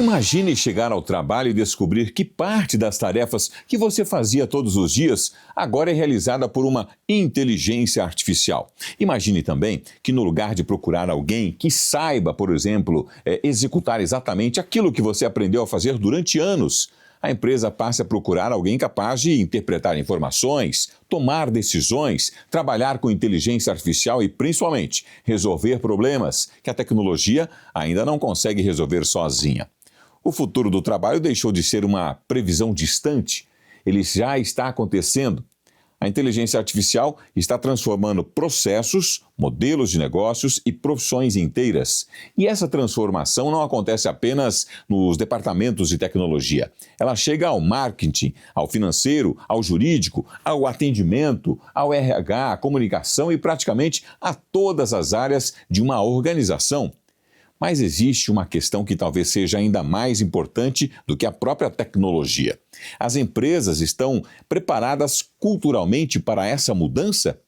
Imagine chegar ao trabalho e descobrir que parte das tarefas que você fazia todos os dias agora é realizada por uma inteligência artificial. Imagine também que no lugar de procurar alguém que saiba, por exemplo, executar exatamente aquilo que você aprendeu a fazer durante anos, a empresa passe a procurar alguém capaz de interpretar informações, tomar decisões, trabalhar com inteligência artificial e, principalmente, resolver problemas que a tecnologia ainda não consegue resolver sozinha. O futuro do trabalho deixou de ser uma previsão distante. Ele já está acontecendo. A inteligência artificial está transformando processos, modelos de negócios e profissões inteiras. E essa transformação não acontece apenas nos departamentos de tecnologia. Ela chega ao marketing, ao financeiro, ao jurídico, ao atendimento, ao RH, à comunicação e praticamente a todas as áreas de uma organização. Mas existe uma questão que talvez seja ainda mais importante do que a própria tecnologia. As empresas estão preparadas culturalmente para essa mudança?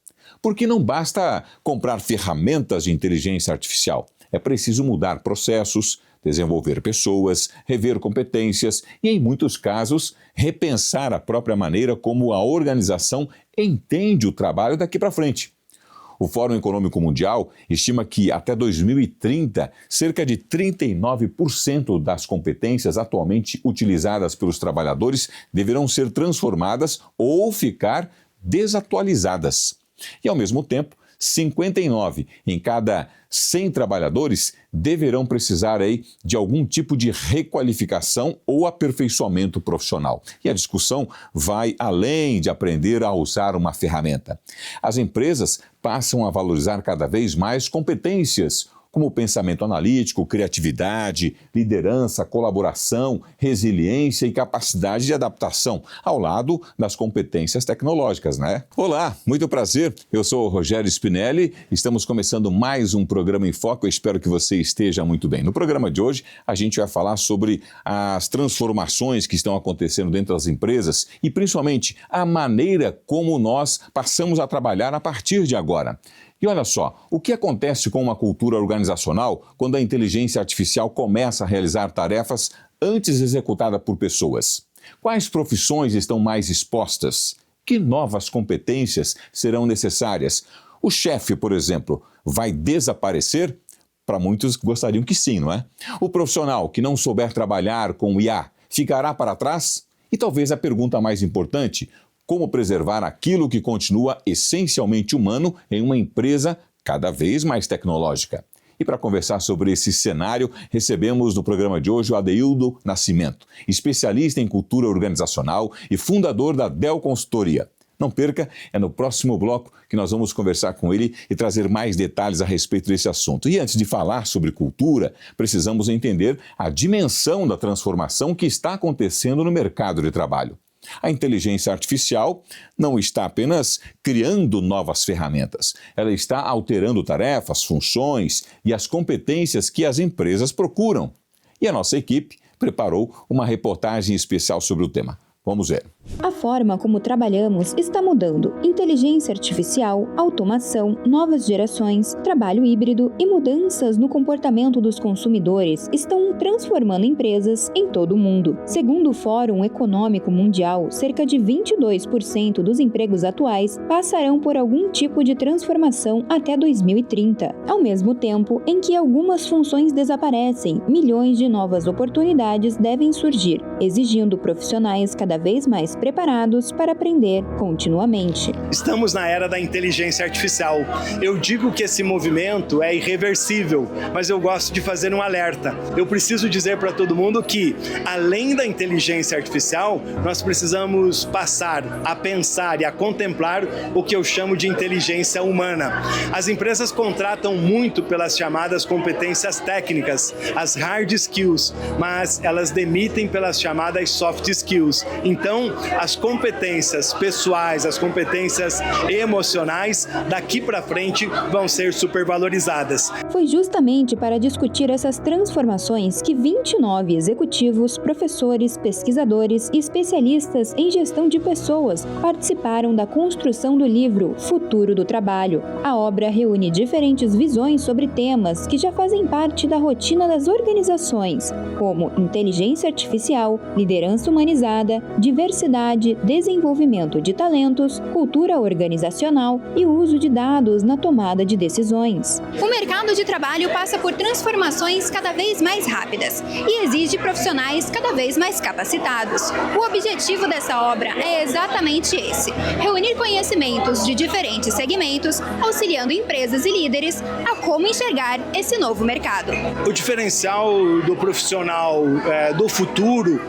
Porque não basta comprar ferramentas de inteligência artificial. É preciso mudar processos, desenvolver pessoas, rever competências e, em muitos casos, repensar a própria maneira como a organização entende o trabalho daqui para frente. O Fórum Econômico Mundial estima que, até 2030, cerca de 39% das competências atualmente utilizadas pelos trabalhadores deverão ser transformadas ou ficar desatualizadas. E, ao mesmo tempo, 59 em cada 100 trabalhadores deverão precisar de algum tipo de requalificação ou aperfeiçoamento profissional. E a discussão vai além de aprender a usar uma ferramenta. As empresas passam a valorizar cada vez mais competências como pensamento analítico, criatividade, liderança, colaboração, resiliência e capacidade de adaptação, ao lado das competências tecnológicas, né? Olá, muito prazer, eu sou o Rogério Spinelli, estamos começando mais um programa em Foco, eu espero que você esteja muito bem. No programa de hoje, a gente vai falar sobre as transformações que estão acontecendo dentro das empresas e, principalmente, a maneira como nós passamos a trabalhar a partir de agora. E olha só, o que acontece com uma cultura organizacional quando a inteligência artificial começa a realizar tarefas antes executadas por pessoas? Quais profissões estão mais expostas? Que novas competências serão necessárias? O chefe, por exemplo, vai desaparecer? Para muitos gostariam que sim, não é? O profissional que não souber trabalhar com o IA ficará para trás? E talvez a pergunta mais importante: como preservar aquilo que continua essencialmente humano em uma empresa cada vez mais tecnológica? E para conversar sobre esse cenário, recebemos no programa de hoje o Adeildo Nascimento, especialista em cultura organizacional e fundador da Dell Consultoria. Não perca, é no próximo bloco que nós vamos conversar com ele e trazer mais detalhes a respeito desse assunto. E antes de falar sobre cultura, precisamos entender a dimensão da transformação que está acontecendo no mercado de trabalho. A inteligência artificial não está apenas criando novas ferramentas, ela está alterando tarefas, funções e as competências que as empresas procuram. E a nossa equipe preparou uma reportagem especial sobre o tema. Vamos ver. A forma como trabalhamos está mudando. Inteligência artificial, automação, novas gerações, trabalho híbrido e mudanças no comportamento dos consumidores estão transformando empresas em todo o mundo. Segundo o Fórum Econômico Mundial, cerca de 22% dos empregos atuais passarão por algum tipo de transformação até 2030. Ao mesmo tempo em que algumas funções desaparecem, milhões de novas oportunidades devem surgir, exigindo profissionais cada vez mais preparados para aprender continuamente. Estamos na era da inteligência artificial. Eu digo que esse movimento é irreversível, mas eu gosto de fazer um alerta. Eu preciso dizer para todo mundo que, além da inteligência artificial, nós precisamos passar a pensar e a contemplar o que eu chamo de inteligência humana. As empresas contratam muito pelas chamadas competências técnicas, as hard skills, mas elas demitem pelas chamadas soft skills. Então, as competências pessoais, as competências emocionais, daqui para frente vão ser supervalorizadas. Foi justamente para discutir essas transformações que 29 executivos, professores, pesquisadores e especialistas em gestão de pessoas participaram da construção do livro Futuro do Trabalho. A obra reúne diferentes visões sobre temas que já fazem parte da rotina das organizações, como inteligência artificial, liderança humanizada, diversidade, desenvolvimento de talentos, cultura organizacional e uso de dados na tomada de decisões. O mercado de trabalho passa por transformações cada vez mais rápidas e exige profissionais cada vez mais capacitados. O objetivo dessa obra é exatamente esse: reunir conhecimentos de diferentes segmentos, auxiliando empresas e líderes a como enxergar esse novo mercado. O diferencial do profissional do futuro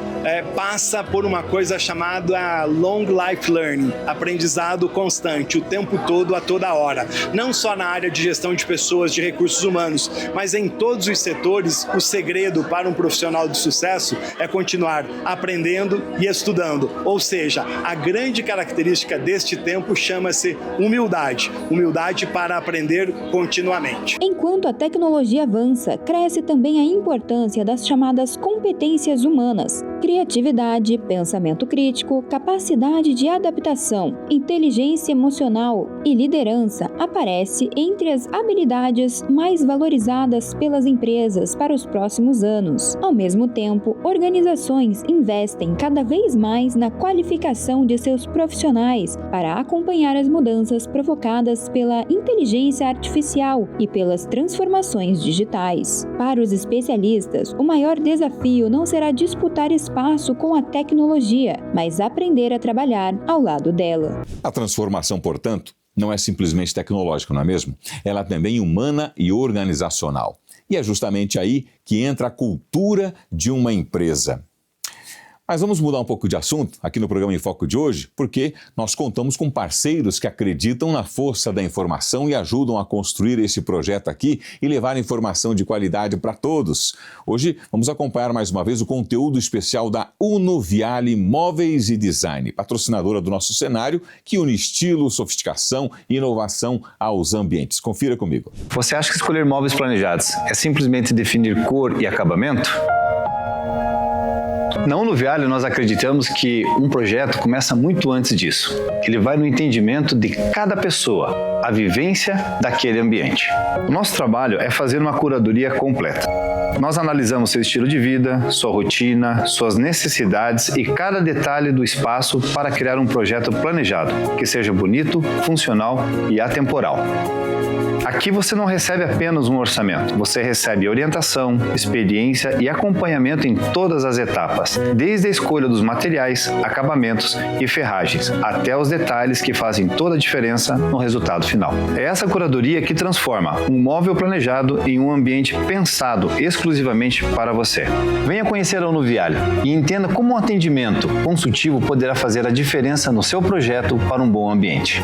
passa por uma coisa chamada long life learning, aprendizado constante, o tempo todo, a toda hora. Não só na área de gestão de pessoas, de recursos humanos, mas em todos os setores. O segredo para um profissional de sucesso é continuar aprendendo e estudando. Ou seja, a grande característica deste tempo chama-se humildade. Humildade para aprender continuamente. Enquanto a tecnologia avança, cresce também a importância das chamadas competências humanas: criatividade, pensamento crítico, capacidade de adaptação, inteligência emocional e liderança aparece entre as habilidades mais valorizadas pelas empresas para os próximos anos. Ao mesmo tempo, organizações investem cada vez mais na qualificação de seus profissionais para acompanhar as mudanças provocadas pela inteligência artificial e pelas transformações digitais. Para os especialistas, o maior desafio não será disputar espaço com a tecnologia, mas aprender a trabalhar ao lado dela. A transformação, portanto, não é simplesmente tecnológica, não é mesmo? Ela é também humana e organizacional. E é justamente aí que entra a cultura de uma empresa. Mas vamos mudar um pouco de assunto aqui no programa Em Foco de hoje, porque nós contamos com parceiros que acreditam na força da informação e ajudam a construir esse projeto aqui e levar informação de qualidade para todos. Hoje vamos acompanhar mais uma vez o conteúdo especial da Unuviale Móveis e Design, patrocinadora do nosso cenário, que une estilo, sofisticação e inovação aos ambientes. Confira comigo. Você acha que escolher móveis planejados é simplesmente definir cor e acabamento? Na Unuviale, nós acreditamos que um projeto começa muito antes disso. Ele vai no entendimento de cada pessoa, a vivência daquele ambiente. O nosso trabalho é fazer uma curadoria completa. Nós analisamos seu estilo de vida, sua rotina, suas necessidades e cada detalhe do espaço para criar um projeto planejado, que seja bonito, funcional e atemporal. Aqui você não recebe apenas um orçamento, você recebe orientação, experiência e acompanhamento em todas as etapas, desde a escolha dos materiais, acabamentos e ferragens, até os detalhes que fazem toda a diferença no resultado final. É essa curadoria que transforma um móvel planejado em um ambiente pensado exclusivamente para você. Venha conhecer a Unuviale e entenda como um atendimento consultivo poderá fazer a diferença no seu projeto para um bom ambiente.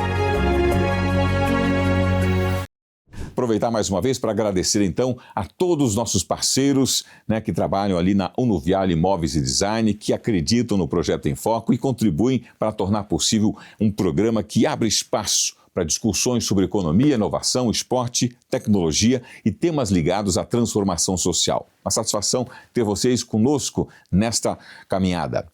Aproveitar mais uma vez para agradecer então a todos os nossos parceiros, que trabalham ali na Unuviale Móveis e Design, que acreditam no Projeto Em Foco e contribuem para tornar possível um programa que abre espaço para discussões sobre economia, inovação, esporte, tecnologia e temas ligados à transformação social. Uma satisfação ter vocês conosco nesta caminhada.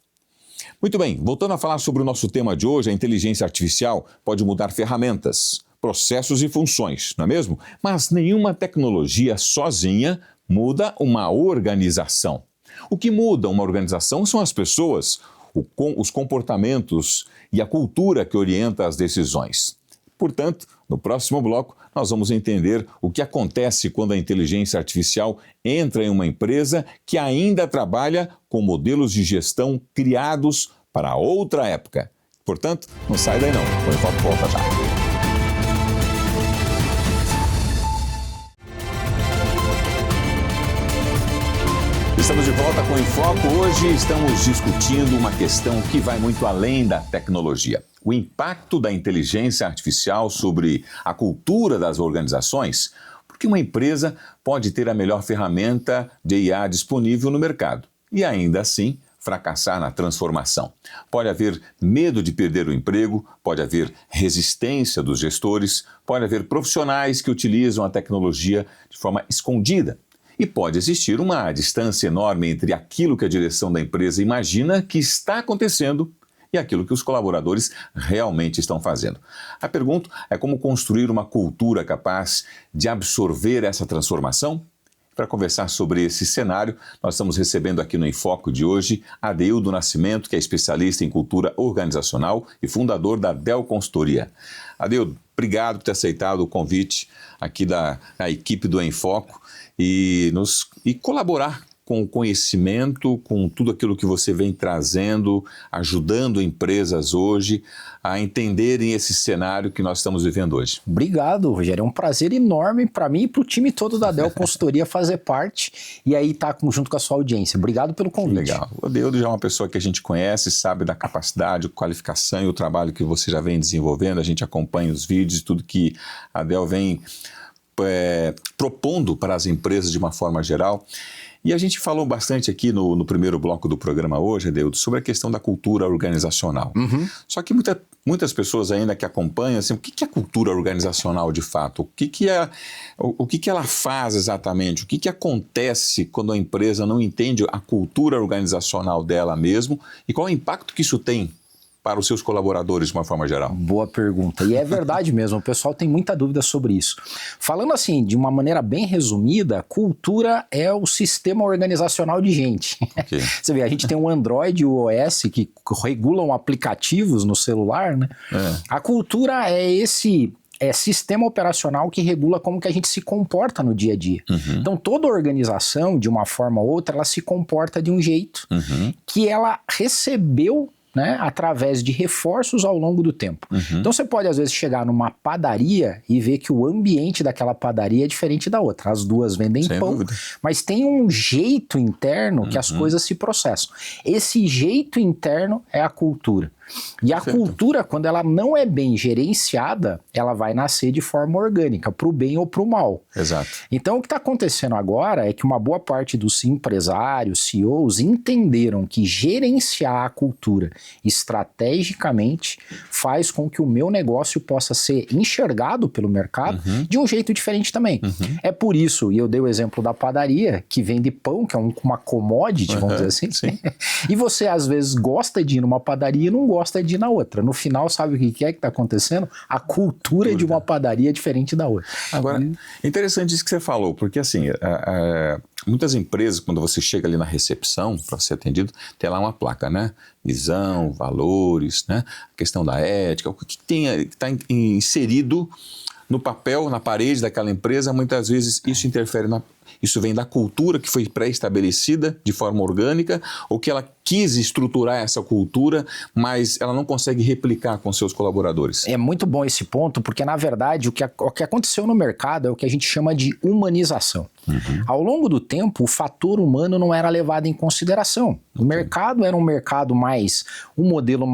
Muito bem, voltando a falar sobre o nosso tema de hoje, a inteligência artificial pode mudar ferramentas, processos e funções, não é mesmo? Mas nenhuma tecnologia sozinha muda uma organização. O que muda uma organização são as pessoas, os comportamentos e a cultura que orienta as decisões. Portanto, no próximo bloco, nós vamos entender o que acontece quando a inteligência artificial entra em uma empresa que ainda trabalha com modelos de gestão criados para outra época. Portanto, não sai daí não, o Em Foco volta já. Estamos de volta com o Em Foco. Hoje estamos discutindo uma questão que vai muito além da tecnologia. O impacto da inteligência artificial sobre a cultura das organizações, porque uma empresa pode ter a melhor ferramenta de IA disponível no mercado e ainda assim fracassar na transformação. Pode haver medo de perder o emprego, pode haver resistência dos gestores, pode haver profissionais que utilizam a tecnologia de forma escondida. E pode existir uma distância enorme entre aquilo que a direção da empresa imagina que está acontecendo e aquilo que os colaboradores realmente estão fazendo. A pergunta é como construir uma cultura capaz de absorver essa transformação? Para conversar sobre esse cenário, nós estamos recebendo aqui no Enfoque de hoje Adeildo Nascimento, que é especialista em cultura organizacional e fundador da Dell Consultoria. Adeildo, obrigado por ter aceitado o convite aqui da equipe do Enfoque e colaborar com o conhecimento, com tudo aquilo que você vem trazendo, ajudando empresas hoje a entenderem esse cenário que nós estamos vivendo hoje. Obrigado, Rogério. É um prazer enorme para mim e para o time todo da Dell Consultoria fazer parte e aí estar junto com a sua audiência. Obrigado pelo convite. Legal. O Adeildo já é uma pessoa que a gente conhece, sabe da capacidade, qualificação e o trabalho que você já vem desenvolvendo. A gente acompanha os vídeos, tudo que a Dell vem propondo para as empresas de uma forma geral. E a gente falou bastante aqui no primeiro bloco do programa hoje, Adeildo, sobre a questão da cultura organizacional. Só que muitas pessoas ainda que acompanham, assim, o que é cultura organizacional de fato? O que ela faz exatamente? O que acontece quando a empresa não entende a cultura organizacional dela mesmo e qual é o impacto que isso tem para os seus colaboradores de uma forma geral? Boa pergunta. E é verdade mesmo, o pessoal tem muita dúvida sobre isso. Falando assim, de uma maneira bem resumida, cultura é o sistema organizacional de gente. Okay. Você vê, a gente tem o Android e o iOS que regulam aplicativos no celular, né? A cultura é esse sistema operacional que regula como que a gente se comporta no dia a dia. Então, toda organização, de uma forma ou outra, ela se comporta de um jeito que ela recebeu, né, através de reforços ao longo do tempo. Então você pode às vezes chegar numa padaria e ver que o ambiente daquela padaria é diferente da outra. As duas vendem Sem pão, dúvida. mas tem um jeito interno que as coisas se processam. Esse jeito interno é a cultura. E a cultura, quando ela não é bem gerenciada, ela vai nascer de forma orgânica, para o bem ou para o mal. Exato. Então o que está acontecendo agora é que uma boa parte dos empresários, CEOs, entenderam que gerenciar a cultura estrategicamente faz com que o meu negócio possa ser enxergado pelo mercado de um jeito diferente também. É por isso, e eu dei o exemplo da padaria, que vende pão, que é uma commodity, vamos dizer assim. Sim. E você às vezes gosta de ir numa padaria e não gosta de ir na outra. No final, sabe o que é que está acontecendo? A cultura de uma padaria é diferente da outra. Agora, interessante isso que você falou, porque assim, muitas empresas, quando você chega ali na recepção para ser atendido, tem lá uma placa, né? Visão, valores, né? A questão da ética, o que está inserido no papel, na parede daquela empresa, muitas vezes isso interfere isso vem da cultura que foi pré-estabelecida de forma orgânica, ou que ela quis estruturar essa cultura, mas ela não consegue replicar com seus colaboradores. É muito bom esse ponto, porque na verdade o que aconteceu no mercado é o que a gente chama de humanização. Ao longo do tempo, o fator humano não era levado em consideração. O mercado era um mercado mais, um modelo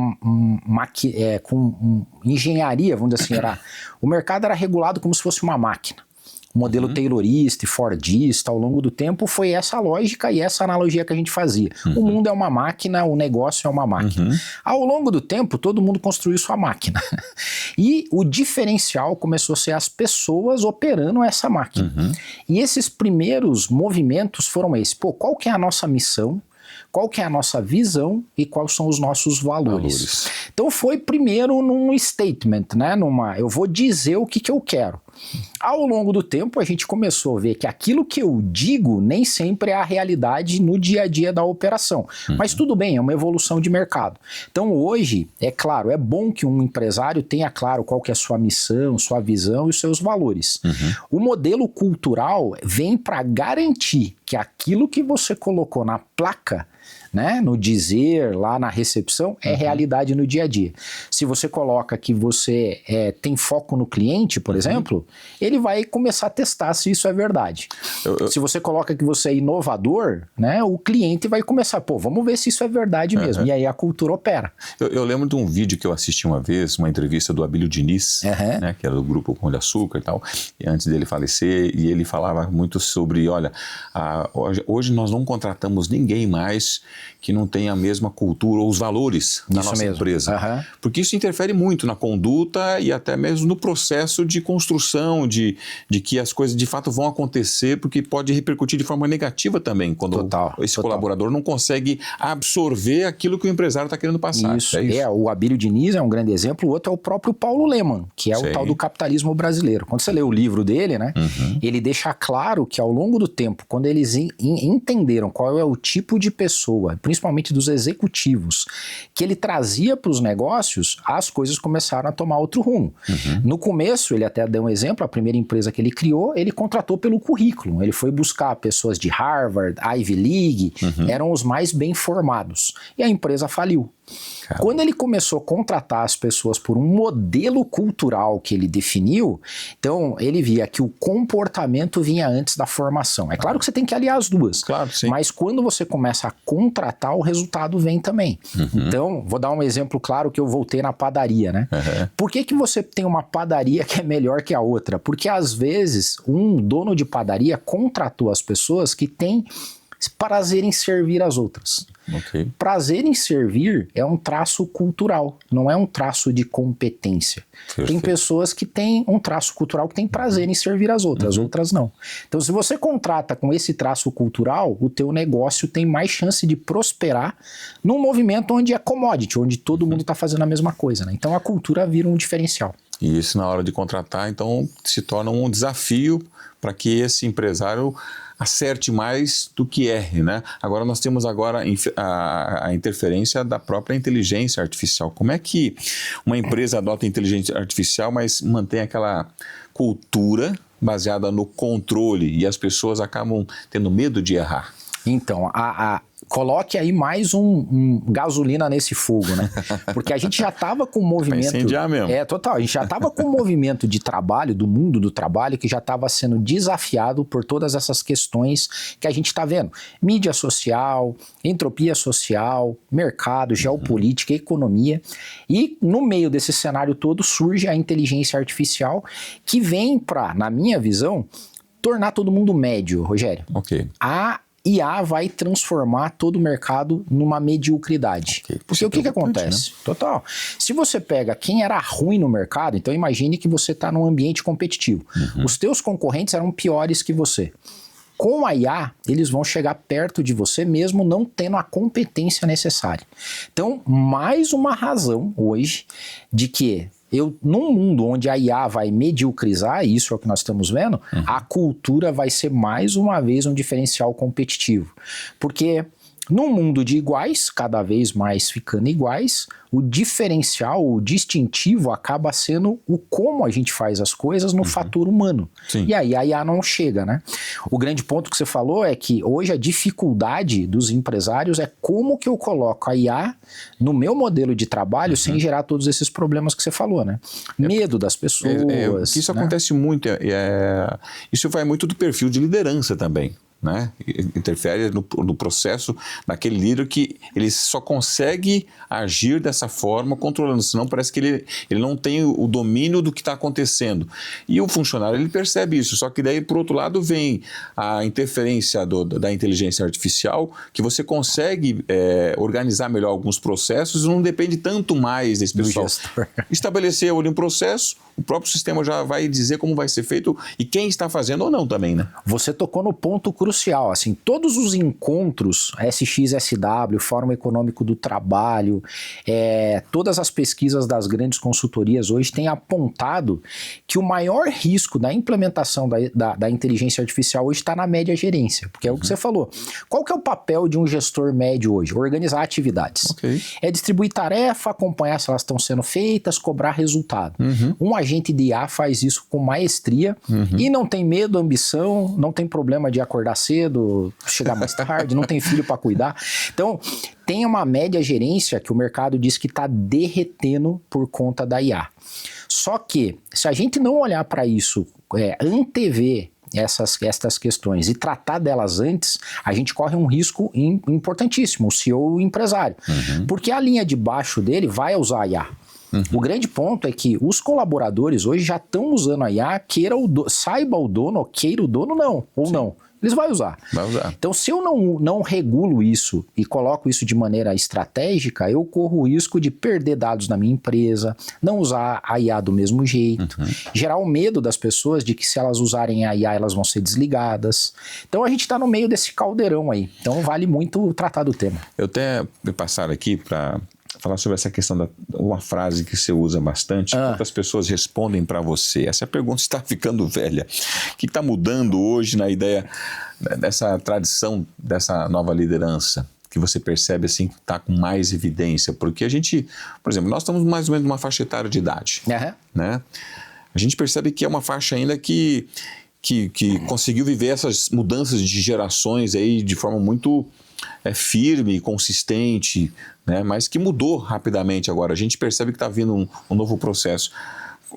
com engenharia, vamos dizer assim, o mercado era regulado como se fosse uma máquina. O modelo taylorista e fordista, ao longo do tempo, foi essa lógica e essa analogia que a gente fazia. O mundo é uma máquina, o negócio é uma máquina. Ao longo do tempo, todo mundo construiu sua máquina. E o diferencial começou a ser as pessoas operando essa máquina. E esses primeiros movimentos foram esses. Qual que é a nossa missão? Qual que é a nossa visão e quais são os nossos valores. Então foi primeiro num statement, né? Eu vou dizer o que eu quero. Ao longo do tempo a gente começou a ver que aquilo que eu digo nem sempre é a realidade no dia a dia da operação. Mas tudo bem, é uma evolução de mercado. Então hoje, é claro, é bom que um empresário tenha claro qual que é a sua missão, sua visão e os seus valores. O modelo cultural vem para garantir que aquilo que você colocou na placa, né, no dizer, lá na recepção, é realidade no dia a dia. Se você coloca que você tem foco no cliente, por exemplo, ele vai começar a testar se isso é verdade. Se você coloca que você é inovador, né, o cliente vai começar, vamos ver se isso é verdade mesmo. E aí a cultura opera. Eu lembro de um vídeo que eu assisti uma vez, uma entrevista do Abílio Diniz, né, que era do grupo Pão de Açúcar e tal, e antes dele falecer, e ele falava muito sobre, olha, hoje nós não contratamos ninguém mais que não tem a mesma cultura ou os valores da nossa empresa. Porque isso interfere muito na conduta e até mesmo no processo de construção, de que as coisas de fato vão acontecer, porque pode repercutir de forma negativa também, quando esse colaborador não consegue absorver aquilo que o empresário está querendo passar. Isso. O Abílio Diniz é um grande exemplo, o outro é o próprio Paulo Lemann, que é o tal do capitalismo brasileiro. Quando você lê o livro dele, né, ele deixa claro que ao longo do tempo, quando eles entenderam qual é o tipo de pessoa, principalmente dos executivos, que ele trazia para os negócios, as coisas começaram a tomar outro rumo. No começo, ele até deu um exemplo, a primeira empresa que ele criou, ele contratou pelo currículo. Ele foi buscar pessoas de Harvard, Ivy League, eram os mais bem formados. E a empresa faliu. Quando ele começou a contratar as pessoas por um modelo cultural que ele definiu, então ele via que o comportamento vinha antes da formação. É claro que você tem que aliar as duas, mas quando você começa a contratar, o resultado vem também. Então, vou dar um exemplo claro que eu voltei na padaria, né? Por que você tem uma padaria que é melhor que a outra? Porque às vezes um dono de padaria contratou as pessoas que têm prazer em servir as outras. Prazer em servir é um traço cultural, não é um traço de competência. Tem pessoas que têm um traço cultural que tem prazer em servir as outras, outras não. Então, se você contrata com esse traço cultural, o teu negócio tem mais chance de prosperar num movimento onde é commodity, onde todo mundo está fazendo a mesma coisa, né? Então, a cultura vira um diferencial. E isso, na hora de contratar, então, se torna um desafio para que esse empresário acerte mais do que erre, né? Agora nós temos a interferência da própria inteligência artificial. Como é que uma empresa adota inteligência artificial, mas mantém aquela cultura baseada no controle e as pessoas acabam tendo medo de errar? Então, coloque aí mais um gasolina nesse fogo, né? Porque a gente já estava com um movimento... Vai incendiar mesmo. Total. A gente já estava com um movimento de trabalho, do mundo do trabalho, que já estava sendo desafiado por todas essas questões que a gente está vendo. Mídia social, entropia social, mercado, geopolítica, economia. E no meio desse cenário todo surge a inteligência artificial, que vem para, na minha visão, tornar todo mundo médio, Rogério. A IA vai transformar todo o mercado numa mediocridade. Porque o que acontece? Né? Total. Se você pega quem era ruim no mercado, então imagine que você está num ambiente competitivo. Os teus concorrentes eram piores que você. Com a IA, eles vão chegar perto de você mesmo não tendo a competência necessária. Então, mais uma razão hoje de que num mundo onde a IA vai mediocrizar, e isso é o que nós estamos vendo, a cultura vai ser mais uma vez um diferencial competitivo. Porque num mundo de iguais, cada vez mais ficando iguais, o diferencial, o distintivo acaba sendo o como a gente faz as coisas no fator humano. E aí a IA não chega, né? O grande ponto que você falou é que hoje a dificuldade dos empresários é como que eu coloco a IA no meu modelo de trabalho sem gerar todos esses problemas que você falou, né? Medo das pessoas. Isso acontece muito. Isso vai muito do perfil de liderança também. Né? Interfere no processo daquele líder que ele só consegue agir dessa forma controlando, senão parece que ele não tem o domínio do que está acontecendo. E o funcionário ele percebe isso, só que daí por outro lado vem a interferência da inteligência artificial, que você consegue organizar melhor alguns processos e não depende tanto mais desse pessoal. Estabelecer um processo, o próprio sistema já vai dizer como vai ser feito e quem está fazendo ou não também, né? Você tocou no ponto crucial, assim, todos os encontros, SXSW, Fórum Econômico do Trabalho, todas as pesquisas das grandes consultorias hoje têm apontado que o maior risco da implementação da inteligência artificial hoje está na média gerência, porque é o que você falou. Qual que é o papel de um gestor médio hoje? Organizar atividades. É distribuir tarefa, acompanhar se elas estão sendo feitas, cobrar resultado. Um agente de IA faz isso com maestria e não tem medo, ambição, não tem problema de acordar cedo, chegar mais tarde, não tem filho para cuidar. Então, tem uma média gerência que o mercado diz que está derretendo por conta da IA. Só que, se a gente não olhar para isso, antever essas questões e tratar delas antes, a gente corre um risco importantíssimo, o CEO e o empresário. Porque a linha de baixo dele vai usar a IA. O grande ponto é que os colaboradores hoje já estão usando a IA, saiba o dono, ou queira o dono, não, ou não. eles vão usar. Vai usar. Então, se eu não regulo isso e coloco isso de maneira estratégica, eu corro o risco de perder dados na minha empresa, não usar a IA do mesmo jeito, gerar o medo das pessoas de que se elas usarem a IA, elas vão ser desligadas. Então, a gente está no meio desse caldeirão aí. Então, vale muito tratar do tema. Eu até me passaram aqui para falar sobre essa questão da uma frase que você usa bastante. Quantas pessoas respondem para você? Essa pergunta está ficando velha. O que está mudando hoje na ideia dessa tradição, dessa nova liderança? Que você percebe assim que está com mais evidência? Porque a gente, por exemplo, nós estamos mais ou menos numa faixa etária de idade. Né? A gente percebe que é uma faixa ainda que conseguiu viver essas mudanças de gerações aí de forma muito firme e consistente, né? Mas que mudou rapidamente agora. A gente percebe que está vindo um novo processo.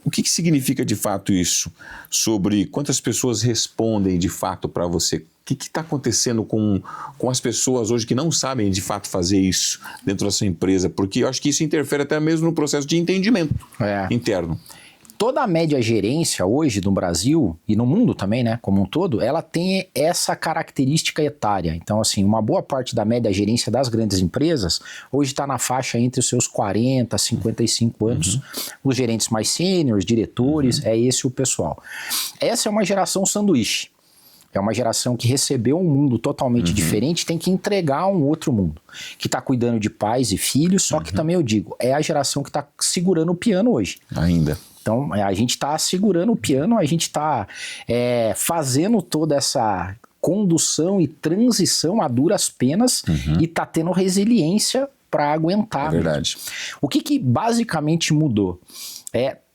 O que significa de fato isso? Sobre quantas pessoas respondem de fato para você? O que está acontecendo com as pessoas hoje que não sabem de fato fazer isso dentro da sua empresa? Porque eu acho que isso interfere até mesmo no processo de entendimento interno. Toda a média gerência hoje no Brasil e no mundo também, né, como um todo, ela tem essa característica etária. Então, assim, uma boa parte da média gerência das grandes empresas hoje está na faixa entre os seus 40, 55 anos. Os gerentes mais sêniores, diretores, é esse o pessoal. Essa é uma geração sanduíche. É uma geração que recebeu um mundo totalmente diferente, tem que entregar um outro mundo, que está cuidando de pais e filhos, só que também eu digo, é a geração que está segurando o piano hoje. Ainda. Então, a gente está segurando o piano, a gente está fazendo toda essa condução e transição a duras penas e está tendo resiliência para aguentar. É verdade. O que basicamente mudou?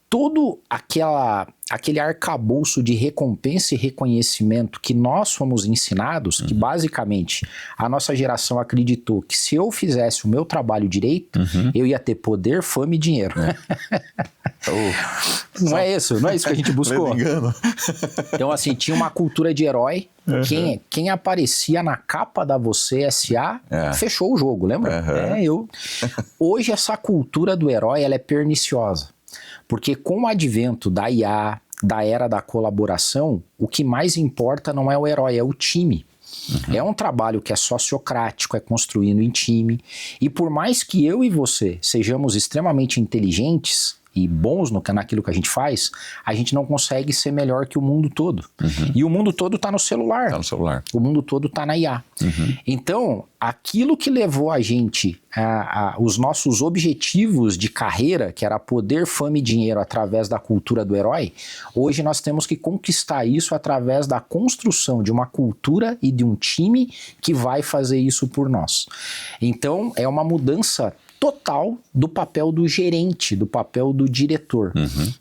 Todo aquele arcabouço de recompensa e reconhecimento que nós fomos ensinados, que basicamente a nossa geração acreditou que se eu fizesse o meu trabalho direito, eu ia ter poder, fama e dinheiro. Não é isso que a gente buscou. Então, assim, tinha uma cultura de herói. Quem aparecia na capa da Você S.A. fechou o jogo, lembra? Hoje essa cultura do herói ela é perniciosa. Porque com o advento da IA, da era da colaboração, o que mais importa não é o herói, é o time. É um trabalho que é sociocrático, é construído em time. E por mais que eu e você sejamos extremamente inteligentes e bons naquilo que a gente não consegue ser melhor que o mundo todo. E o mundo todo está no celular. Está no celular. O mundo todo está na IA. Então, aquilo que levou a gente os nossos objetivos de carreira, que era poder, fama e dinheiro através da cultura do herói, hoje nós temos que conquistar isso através da construção de uma cultura e de um time que vai fazer isso por nós. Então, é uma mudança total do papel do gerente, do papel do diretor.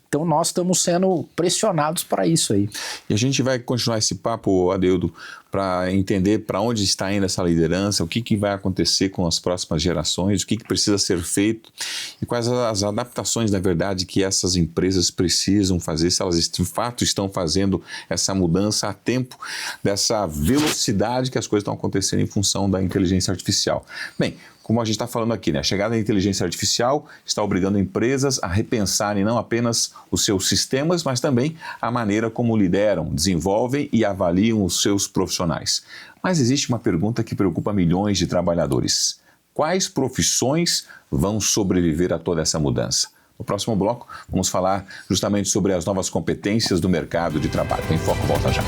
Então nós estamos sendo pressionados para isso aí. E a gente vai continuar esse papo, Adeudo, para entender para onde está indo essa liderança, o que vai acontecer com as próximas gerações, o que precisa ser feito e quais as adaptações, na verdade, que essas empresas precisam fazer, se elas de fato estão fazendo essa mudança a tempo dessa velocidade que as coisas estão acontecendo em função da inteligência artificial. Bem, como a gente está falando aqui, né? A chegada da inteligência artificial está obrigando empresas a repensarem não apenas os seus sistemas, mas também a maneira como lideram, desenvolvem e avaliam os seus profissionais. Mas existe uma pergunta que preocupa milhões de trabalhadores. Quais profissões vão sobreviver a toda essa mudança? No próximo bloco, vamos falar justamente sobre as novas competências do mercado de trabalho. O Enfoque volta já.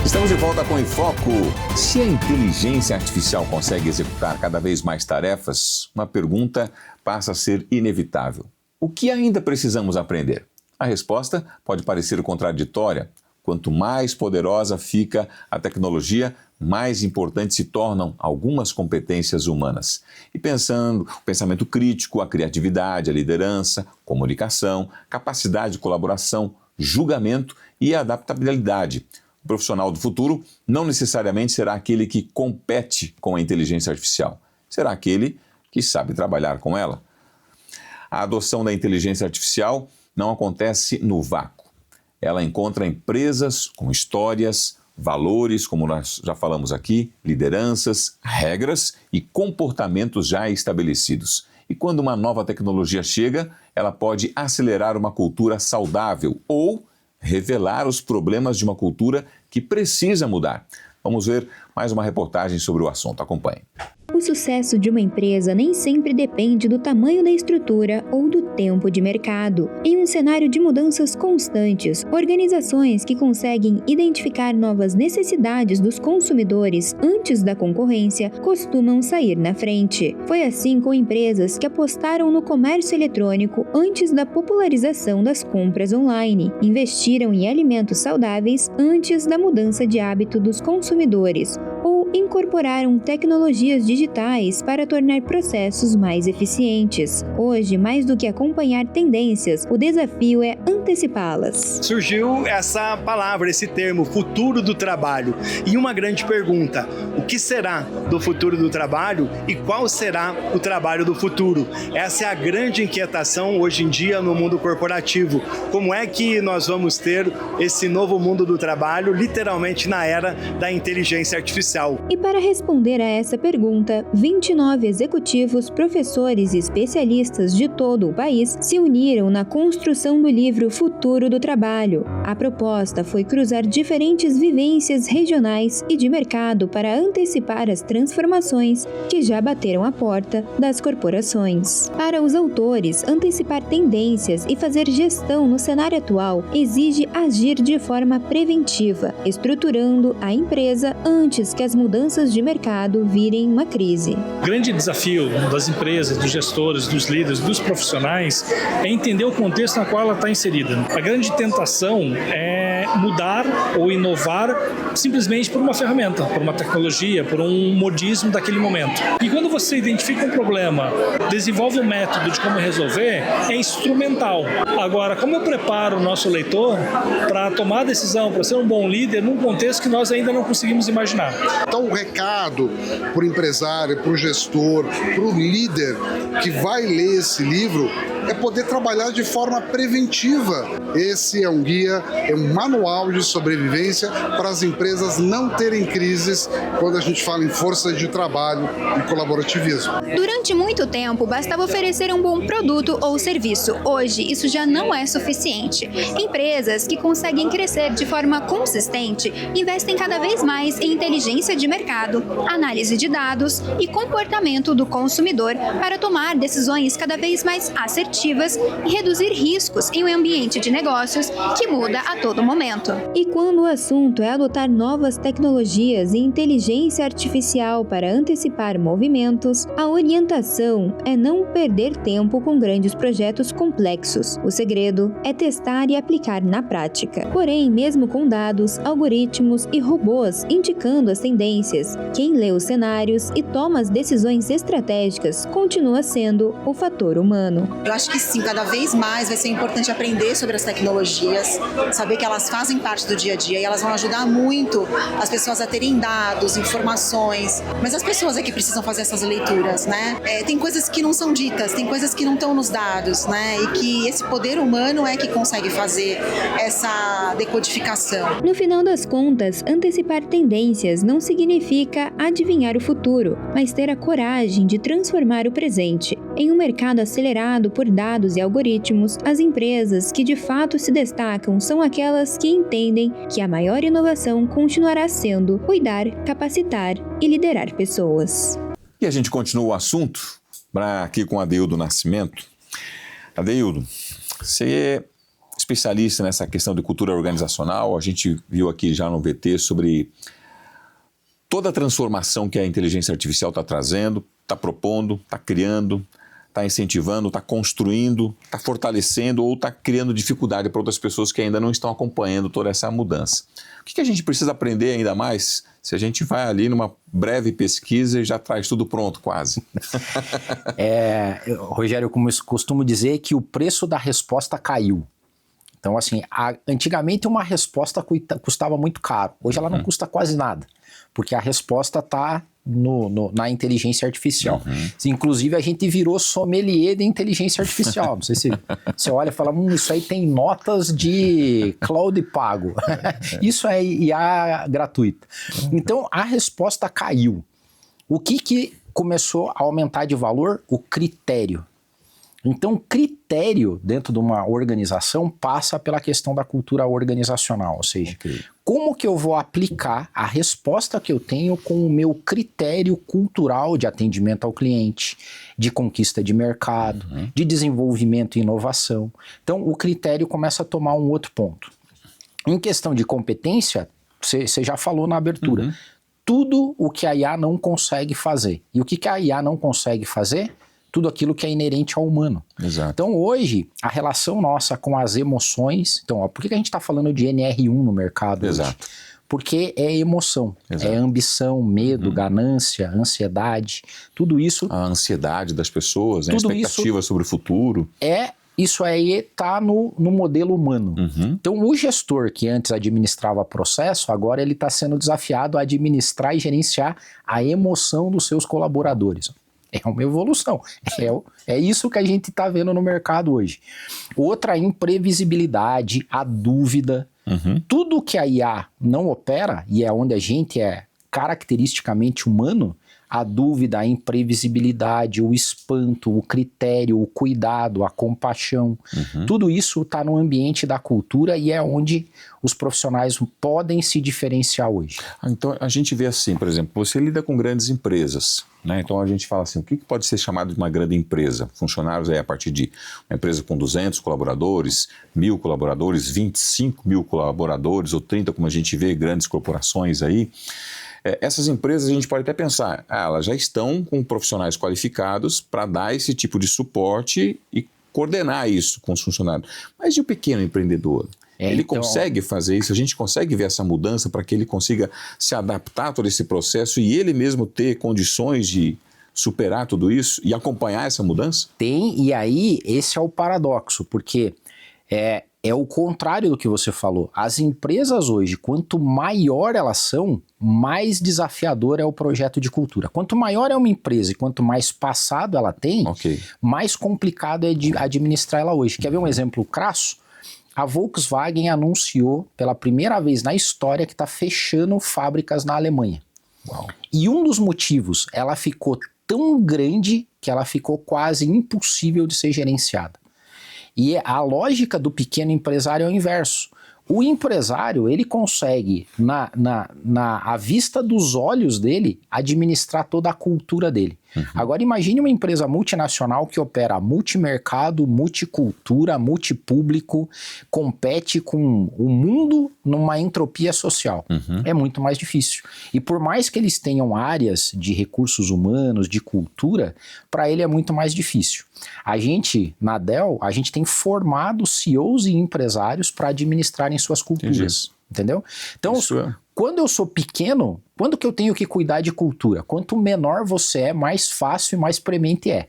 Estamos de volta com o Enfoque. Se a inteligência artificial consegue executar cada vez mais tarefas, uma pergunta passa a ser inevitável. O que ainda precisamos aprender? A resposta pode parecer contraditória. Quanto mais poderosa fica a tecnologia, mais importantes se tornam algumas competências humanas. E pensando o pensamento crítico, a criatividade, a liderança, comunicação, capacidade de colaboração, julgamento e adaptabilidade. O profissional do futuro não necessariamente será aquele que compete com a inteligência artificial. Será aquele que sabe trabalhar com ela. A adoção da inteligência artificial não acontece no vácuo. Ela encontra empresas com histórias, valores, como nós já falamos aqui, lideranças, regras e comportamentos já estabelecidos. E quando uma nova tecnologia chega, ela pode acelerar uma cultura saudável ou revelar os problemas de uma cultura que precisa mudar. Vamos ver mais uma reportagem sobre o assunto. Acompanhe. O sucesso de uma empresa nem sempre depende do tamanho da estrutura ou do tempo de mercado. Em um cenário de mudanças constantes, organizações que conseguem identificar novas necessidades dos consumidores antes da concorrência costumam sair na frente. Foi assim com empresas que apostaram no comércio eletrônico antes da popularização das compras online, investiram em alimentos saudáveis antes da mudança de hábito dos consumidores, ou incorporaram tecnologias digitais para tornar processos mais eficientes. Hoje, mais do que acompanhar tendências, o desafio é antecipá-las. Surgiu essa palavra, esse termo, futuro do trabalho. E uma grande pergunta: o que será do futuro do trabalho e qual será o trabalho do futuro? Essa é a grande inquietação hoje em dia no mundo corporativo. Como é que nós vamos ter esse novo mundo do trabalho, literalmente na era da inteligência artificial? E para responder a essa pergunta, 29 executivos, professores e especialistas de todo o país se uniram na construção do livro Futuro do Trabalho. A proposta foi cruzar diferentes vivências regionais e de mercado para antecipar as transformações que já bateram a porta das corporações. Para os autores, antecipar tendências e fazer gestão no cenário atual exige agir de forma preventiva, estruturando a empresa antes que as mudanças de mercado virem uma crise. O grande desafio das empresas, dos gestores, dos líderes, dos profissionais é entender o contexto na qual ela está inserida. A grande tentação é mudar ou inovar simplesmente por uma ferramenta, por uma tecnologia, por um modismo daquele momento. E quando você identifica um problema, desenvolve um método de como resolver, é instrumental. Agora, como eu preparo o nosso leitor para tomar a decisão, para ser um bom líder num contexto que nós ainda não conseguimos imaginar? Então, o recado para o empresário, para o gestor, para o líder que vai ler esse livro é poder trabalhar de forma preventiva. Esse é um guia, é um manual de sobrevivência para as empresas não terem crises quando a gente fala em força de trabalho e colaborativismo. Durante muito tempo, bastava oferecer um bom produto ou serviço. Hoje, isso já não é suficiente. Empresas que conseguem crescer de forma consistente investem cada vez mais em inteligência de mercado, análise de dados e comportamento do consumidor para tomar decisões cada vez mais assertivas e reduzir riscos em um ambiente de negócios que muda a todo momento. E quando o assunto é adotar novas tecnologias e inteligência artificial para antecipar movimentos, a orientação é não perder tempo com grandes projetos complexos. O segredo é testar e aplicar na prática. Porém, mesmo com dados, algoritmos e robôs indicando as tendências, quem lê os cenários e toma as decisões estratégicas continua sendo o fator humano. Eu acho que sim, cada vez mais vai ser importante aprender sobre as tecnologias, saber que elas fazem parte do dia a dia e elas vão ajudar muito as pessoas a terem dados, informações, mas as pessoas é que precisam fazer essas leituras, né? Tem coisas que não são ditas, tem coisas que não estão nos dados, né? E que esse poder humano é que consegue fazer essa decodificação. No final das contas, antecipar tendências não significa adivinhar o futuro, mas ter a coragem de transformar o presente. Em um mercado acelerado por dados e algoritmos, as empresas que de fato se destacam são aquelas que entendem que a maior inovação continuará sendo cuidar, capacitar e liderar pessoas. E a gente continua o assunto aqui com Adeildo Nascimento. Adeildo, você é especialista nessa questão de cultura organizacional. A gente viu aqui já no VT sobre toda a transformação que a inteligência artificial está trazendo, está propondo, está criando, está incentivando, está construindo, está fortalecendo ou está criando dificuldade para outras pessoas que ainda não estão acompanhando toda essa mudança. O que a gente precisa aprender ainda mais se a gente vai ali numa breve pesquisa e já traz tudo pronto quase? Rogério, como eu costumo dizer, que o preço da resposta caiu. Então, assim, antigamente uma resposta custava muito caro. Hoje ela não custa quase nada, porque a resposta está na inteligência artificial. Inclusive, a gente virou sommelier de inteligência artificial. Não sei se você olha e fala, isso aí tem notas de cloud pago. Isso é IA gratuita. Então, a resposta caiu. começou a aumentar de valor o critério. Então, critério dentro de uma organização passa pela questão da cultura organizacional, ou seja, como que eu vou aplicar a resposta que eu tenho com o meu critério cultural de atendimento ao cliente, de conquista de mercado, de desenvolvimento e inovação. Então, o critério começa a tomar um outro ponto. Em questão de competência, você já falou na abertura, tudo o que a IA não consegue fazer. E o que a IA não consegue fazer? Tudo aquilo que é inerente ao humano. Exato. Então hoje, a relação nossa com as emoções... Então, por que a gente está falando de NR1 no mercado hoje? Porque é emoção, é ambição, medo, ganância, ansiedade, tudo isso... A ansiedade das pessoas, né? A expectativa sobre o futuro. Isso aí está no modelo humano. Então o gestor que antes administrava processo, agora ele está sendo desafiado a administrar e gerenciar a emoção dos seus colaboradores. É uma evolução. É isso que a gente está vendo no mercado hoje. Outra, imprevisibilidade, a dúvida. Tudo que a IA não opera, e é onde a gente é caracteristicamente humano, a dúvida, a imprevisibilidade, o espanto, o critério, o cuidado, a compaixão, tudo isso está no ambiente da cultura e é onde os profissionais podem se diferenciar hoje. Então a gente vê assim, por exemplo, você lida com grandes empresas, né? Então a gente fala assim, o que pode ser chamado de uma grande empresa? Funcionários aí a partir de uma empresa com 200 colaboradores, 1.000 colaboradores, 25.000 colaboradores ou 30, como a gente vê, grandes corporações aí. Essas empresas a gente pode até pensar, elas já estão com profissionais qualificados para dar esse tipo de suporte e coordenar isso com os funcionários. Mas e o pequeno empreendedor? Ele consegue fazer isso? A gente consegue ver essa mudança para que ele consiga se adaptar a todo esse processo e ele mesmo ter condições de superar tudo isso e acompanhar essa mudança? Tem, e aí esse é o paradoxo, porque é o contrário do que você falou. As empresas hoje, quanto maior elas são, mais desafiador é o projeto de cultura. Quanto maior é uma empresa e quanto mais passado ela tem, mais complicado é de administrar ela hoje. Quer ver um exemplo crasso? A Volkswagen anunciou pela primeira vez na história que está fechando fábricas na Alemanha. E um dos motivos, ela ficou tão grande que ela ficou quase impossível de ser gerenciada. E a lógica do pequeno empresário é o inverso. O empresário, ele consegue, à vista dos olhos dele, administrar toda a cultura dele. Agora imagine uma empresa multinacional que opera multimercado, multicultura, multipúblico, compete com o mundo numa entropia social. É muito mais difícil. E por mais que eles tenham áreas de recursos humanos, de cultura, para ele é muito mais difícil. A gente, na Dell, a gente tem formado CEOs e empresários para administrarem suas culturas. Entendeu? Então, quando eu sou pequeno, quando que eu tenho que cuidar de cultura? Quanto menor você é, mais fácil e mais premente é.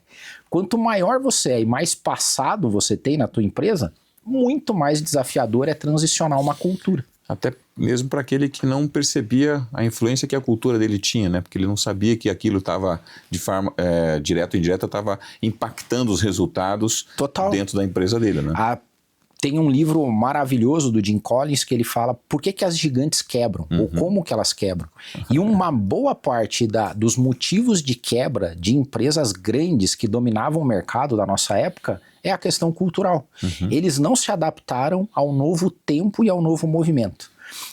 Quanto maior você é e mais passado você tem na tua empresa, muito mais desafiador é transicionar uma cultura. Até mesmo para aquele que não percebia a influência que a cultura dele tinha, né? Porque ele não sabia que aquilo estava, de forma direta ou indireta, estava impactando os resultados dentro da empresa dele, né? Tem um livro maravilhoso do Jim Collins que ele fala por que as gigantes quebram, ou como que elas quebram. E uma boa parte dos motivos de quebra de empresas grandes que dominavam o mercado da nossa época é a questão cultural. Eles não se adaptaram ao novo tempo e ao novo movimento.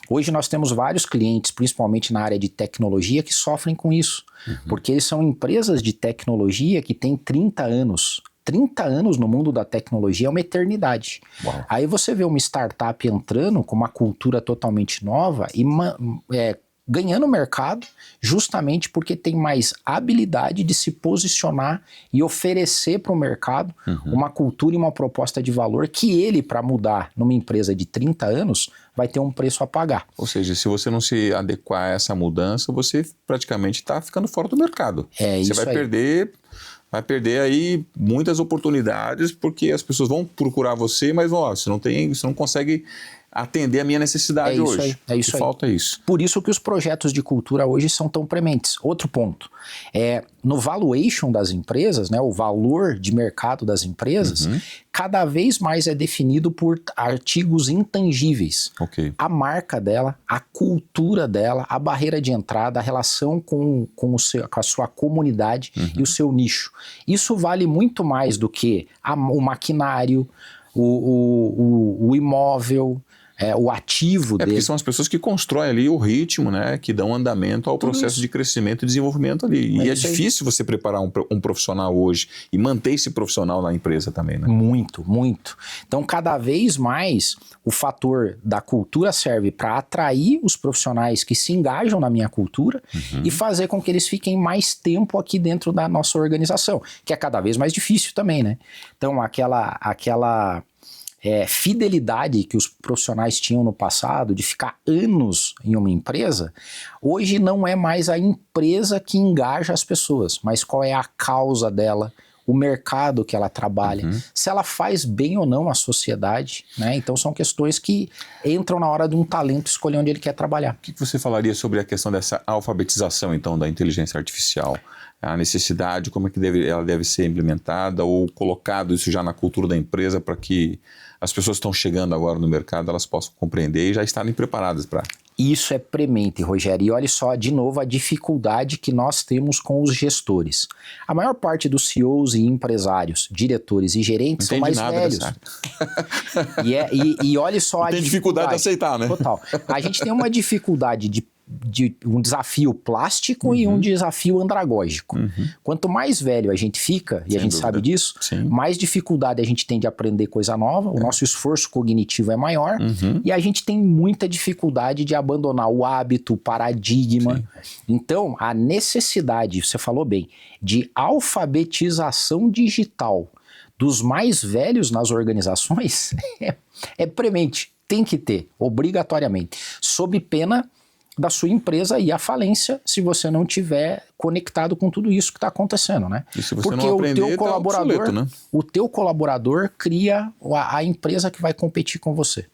Hoje nós temos vários clientes, principalmente na área de tecnologia, que sofrem com isso. Porque eles são empresas de tecnologia que têm 30 anos. 30 anos no mundo da tecnologia é uma eternidade. Aí você vê uma startup entrando com uma cultura totalmente nova e ganhando mercado justamente porque tem mais habilidade de se posicionar e oferecer para o mercado uma cultura e uma proposta de valor que ele, para mudar numa empresa de 30 anos, vai ter um preço a pagar. Ou seja, se você não se adequar a essa mudança, você praticamente está ficando fora do mercado. Você vai perder aí muitas oportunidades, porque as pessoas vão procurar você, mas você não consegue atender a minha necessidade hoje. É isso aí. Falta isso. Por isso que os projetos de cultura hoje são tão prementes. Outro ponto, no valuation das empresas, né, o valor de mercado das empresas, cada vez mais é definido por artigos intangíveis. Ok. A marca dela, a cultura dela, a barreira de entrada, a relação com a sua comunidade e o seu nicho. Isso vale muito mais do que o maquinário, o imóvel, o ativo dele. Porque são as pessoas que constroem ali o ritmo, né? Que dão andamento ao processo de crescimento e desenvolvimento ali. E é difícil você preparar um profissional hoje e manter esse profissional na empresa também, né? Muito, muito. Então, cada vez mais, o fator da cultura serve para atrair os profissionais que se engajam na minha cultura e fazer com que eles fiquem mais tempo aqui dentro da nossa organização, que é cada vez mais difícil também, né? Então, aquela fidelidade que os profissionais tinham no passado, de ficar anos em uma empresa, hoje não é mais a empresa que engaja as pessoas, mas qual é a causa dela, o mercado que ela trabalha, se ela faz bem ou não à sociedade, né? Então são questões que entram na hora de um talento escolher onde ele quer trabalhar. O que você falaria sobre a questão dessa alfabetização, então, da inteligência artificial? A necessidade, como é que ela deve ser implementada ou colocado isso já na cultura da empresa para que as pessoas que estão chegando agora no mercado, elas possam compreender e já estarem preparadas para... Isso é premente, Rogério. E olha só, de novo, a dificuldade que nós temos com os gestores. A maior parte dos CEOs e empresários, diretores e gerentes são mais velhos. E olha só a dificuldade. Tem dificuldade de aceitar, né? Total. A gente tem uma dificuldade de um desafio plástico e um desafio andragógico. Quanto mais velho a gente fica, e a gente sabe disso, mais dificuldade a gente tem de aprender coisa nova, o nosso esforço cognitivo é maior, e a gente tem muita dificuldade de abandonar o hábito, o paradigma. Então, a necessidade, você falou bem, de alfabetização digital dos mais velhos nas organizações é premente, tem que ter, obrigatoriamente, sob pena da sua empresa ir à falência se você não tiver conectado com tudo isso que está acontecendo, né? E se você porque não aprender, o teu colaborador, obsoleto, né? O teu colaborador cria a empresa que vai competir com você.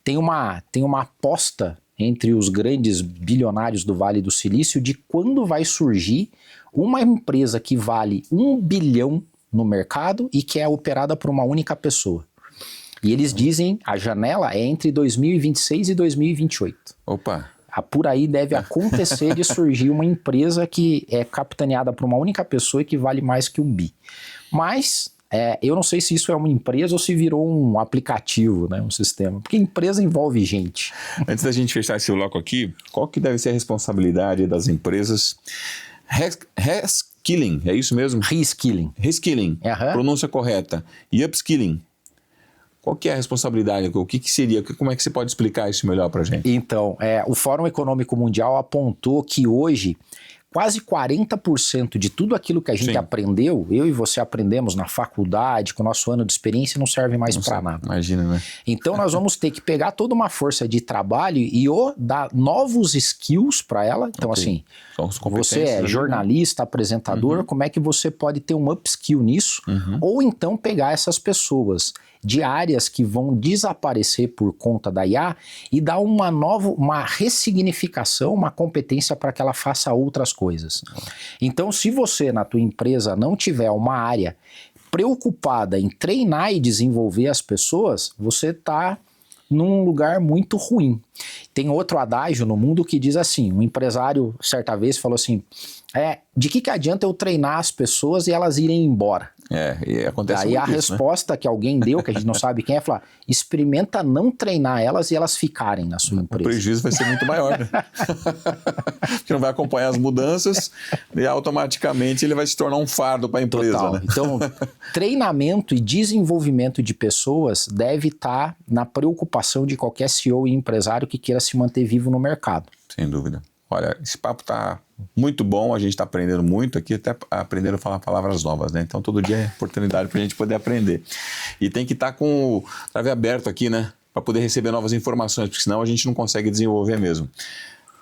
Tem uma aposta entre os grandes bilionários do Vale do Silício de quando vai surgir uma empresa que vale 1 bilhão no mercado e que é operada por uma única pessoa. E eles dizem, a janela é entre 2026 e 2028. Opa! Por aí deve acontecer de surgir uma empresa que é capitaneada por uma única pessoa e que vale mais que 1 bi. Mas eu não sei se isso é uma empresa ou se virou um aplicativo, né, um sistema. Porque empresa envolve gente. Antes da gente fechar esse bloco aqui, qual que deve ser a responsabilidade das empresas? Reskilling, é isso mesmo? Reskilling. Reskilling, pronúncia correta. E upskilling. Qual que é a responsabilidade? O que seria? Como é que você pode explicar isso melhor para a gente? Então, o Fórum Econômico Mundial apontou que hoje quase 40% de tudo aquilo que a gente aprendeu, eu e você aprendemos na faculdade, com o nosso ano de experiência, não serve mais para nada. Imagina, né? Então nós vamos ter que pegar toda uma força de trabalho e dar novos skills para ela. Então assim, você é jornalista, apresentador, como é que você pode ter um upskill nisso? Ou então pegar essas pessoas de áreas que vão desaparecer por conta da IA e dar uma ressignificação, uma competência para que ela faça outras coisas. Então, se você na tua empresa não tiver uma área preocupada em treinar e desenvolver as pessoas, você está num lugar muito ruim. Tem outro adágio no mundo que diz assim, um empresário certa vez falou assim, de que adianta eu treinar as pessoas e elas irem embora? E acontece Daí muito a isso, resposta que alguém deu, que a gente não sabe quem é, falar, experimenta não treinar elas e elas ficarem na sua empresa. O prejuízo vai ser muito maior, né? Porque não vai acompanhar as mudanças e automaticamente ele vai se tornar um fardo para a empresa. Né? Então, treinamento e desenvolvimento de pessoas deve estar na preocupação de qualquer CEO e empresário que queira se manter vivo no mercado. Sem dúvida. Olha, esse papo está muito bom, a gente está aprendendo muito aqui, até aprendendo a falar palavras novas, né? Então todo dia é oportunidade para a gente poder aprender. E tem que estar com o trave aberto aqui, né? Para poder receber novas informações, porque senão a gente não consegue desenvolver mesmo.